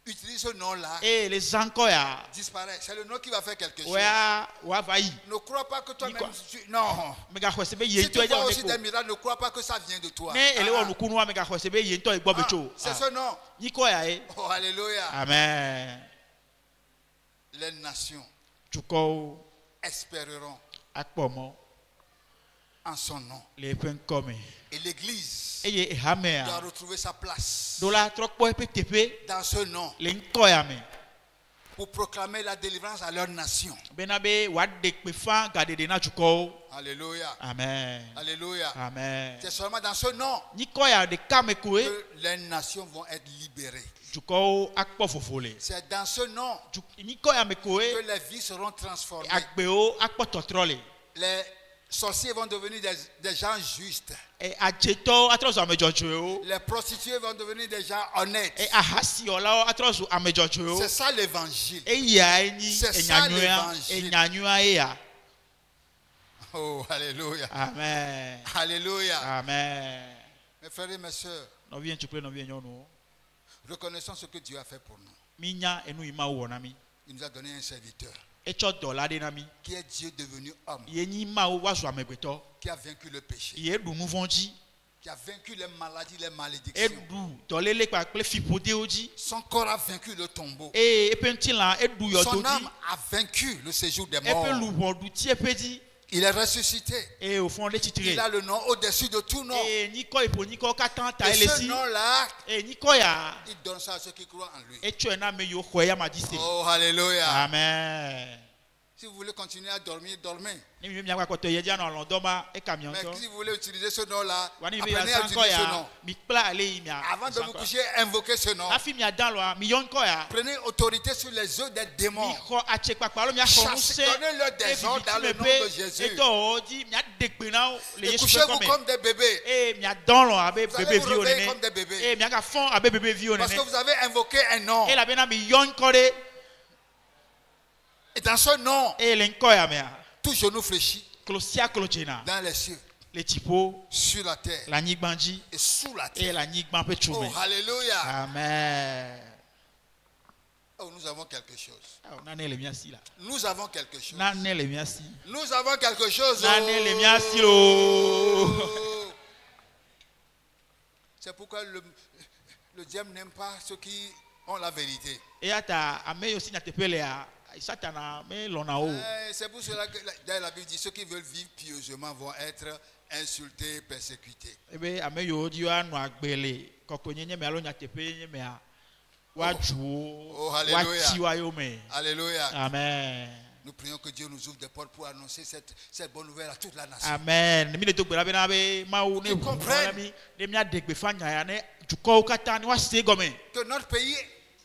tu utilises ce nom-là, e le zanko ya disparaît. C'est le nom qui va faire quelque chose. wa va yi Ne crois pas que toi-même. Quoi? Non. me ga khose be Si ye tu to e ja vois ne aussi ko des miracles, ne crois pas que ça vient de toi. ne ele Ah, wo nu kunu wa me ga khose be ye to e gbo be ah, cho c'est ce nom. nyi ko ya e Oh, alléluia. amen Les nations tuko espéreront akpomo en son nom. le pen come Et l'Église e ye e ha me doit a retrouver sa place do la tro po e pe tepe dans ce nom le nko ya me pour proclamer la délivrance à leur nation. be na be wa de pe fa ga de na tuko Alléluia. amen Alléluia. amen C'est seulement dans ce nom nyi ko ya de kame ko e que les nations vont être libérées. tuko akpo fofole C'est dans ce nom nyi ko ya me ko que e les vies seront transformées. agbe o akpo totrole Les sorciers vont devenir des gens justes. e ajeto atrozo amejojo o Les prostituées vont devenir des gens honnêtes. e ahasi ola atrozo amejojo o C'est ça l'évangile. e ya enyi C'est ça enyanyua l'évangile. enyanyua e ya Oh, alléluia. amen Alléluia. amen Mes frères et mes sœurs, no bien tukle no bien nyonu reconnaissons ce que Dieu a fait pour nous. minya enu ima wo na mi Il nous a donné un serviteur echo dola de na mi qui est Dieu devenu homme, ye nyi ma o wazo amegbeto qui a vaincu le péché, ye du nu vonji qui a vaincu les maladies, les e malédictions. du dolele pa ple fipode oji Son corps a vaincu le tombeau. e epentila e du Son yodoji âme a vaincu le séjour des e pe morts. lu bodu ti e pedi Il est ressuscité. e au fond de Il titre a le nom au-dessus de tout nom. e nyi ko ipo nyi ko katan ta Et ce elesi nom-là, e nyi ko ya il donne ça à ceux qui croient en lui. e cho na me yo ko ya majise Oh, alléluia. amen Si vous voulez continuer à dormir, dormez. ni mi mi akwa ko to ye dia no londoma e camion Mais to si vous voulez utiliser ce nom-là, wani mi apprenez ya à sanko utiliser ce ya nom. mi kpla ale mi Avant de vous coucher, invoquez ce nom. afi mi adan lo mi yon ko ya Prenez autorité sur les œufs des démons. mi ko ache papalo mi afo mu se Donnez-leur des ordres dans le nom de Jésus. e to di mi adegbe na le Et Yesu couchez-vous pe comme des bébés. e mi adan lo abe Vous allez bebe vous vi réveiller onene comme des bébés. e mi aka fon abe bebe vi Parce que onene vous avez invoqué un nom. e la bena mi yon ko de Et dans ce nom, e le nko ya me tout genou fléchit klosia klojena dans les cieux, le tipo sur la terre la nyigbanji et sous la e terre. la nyigban pe chume Oh, alléluia. amen Oh, nous avons quelque chose. na ne le miasi la Nous avons quelque chose. na ne le miasi Nous avons quelque chose. na ne le miasi lo C'est pourquoi le diable n'aime pas ceux qui ont la vérité. e ata ame yo sinya tepele a satana me lona o C'est pour cela que la Bible dit ceux qui veulent vivre pieusement vont être insultés, persécutés. ebe ame yo di anu agbele kokonyenye me alo nya tepe nye me a wa juo Oh, wa hallelujah. ti wa yo me Alléluia. amen Nous prions que Dieu nous ouvre des portes pour annoncer cette bonne nouvelle à toute la nation. amen mi le to gbera be na be ma wo ne comprennent. mi ne mi adegbe fanya ya ne juko kata ni wa se gome Que notre pays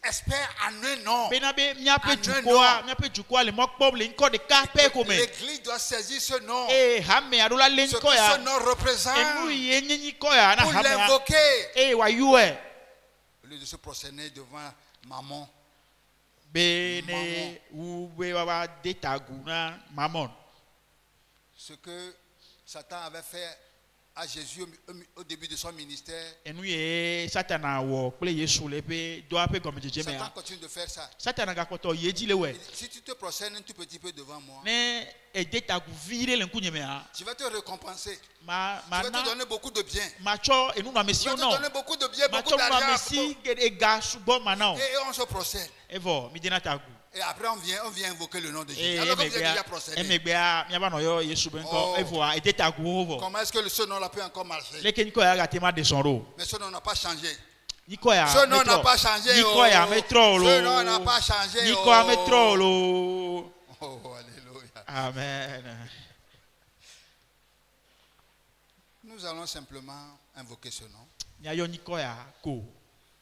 expert en un nom. bena be miape nom. jukwa le mokpom le nko de ka pe kome L'église doit saisir ce nom. hame adola le Ce nko que ya ce nom représente. enu ye nyenyi ko ya na Pour hame l'invoquer. wa yue Au lieu de se prosterner devant Mammon. bene ube baba detaguna mamon. Ce que Satan avait fait à Jésus au début de son ministère. Enu ye satana wo ple yesu le pe do ape comme jeje me Satan continue de faire ça. satana ga koto yeji le we Si tu te prosternes un tout petit peu devant moi, ne e detagu vire le nkunye me je vais te récompenser. ma Je vais te na donner beaucoup de biens. macho enu na Je mesi vais te no donner beaucoup de biens, beaucoup macho na d'argent. mesi e ga subo manao Et on se prosterne. evo mi dina tagu Et après, on vient invoquer le nom de Jésus. e Alors que vous êtes déjà prosterné. emegbe mi aba no yo yesu ben ko Oh. evo e detagu ovo Comment est-ce que ce nom-là peut encore marcher? le ken ko ya ga tema de sonro Mais ce nom n'a pas changé. niko ya Ce nom n'a pas changé. niko ya oh. metro lo Ce nom n'a pas changé. niko ya metro lo Oh, alléluia. amen. Nous allons simplement invoquer ce nom. Nyayo niko ya ko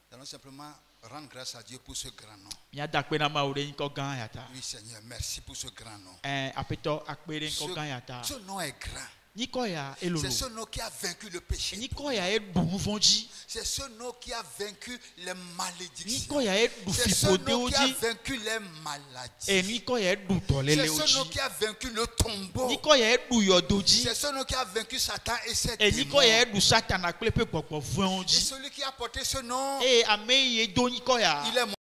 Nous allons simplement rendre grâce à Dieu pour ce grand nom. nya dakpe na maure niko gan yata Oui, Seigneur, merci pour ce grand nom. apeto akpere niko gan yata Ce nom est grand. niko ya elolo C'est ce nom qui a vaincu le péché. niko ya edu vonji C'est ce nom qui a vaincu les malédictions. niko ya edu C'est ce fipode nom qui a oji vaincu les maladies. niko ya edu C'est tolele ce nom oji qui a vaincu le tombeau. niko ya edu yodoji C'est ce nom qui a vaincu Satan et ses niko ya démons. edu satana kple pe popo Et vonji celui qui a porté ce nom, ame ye do niko ya il est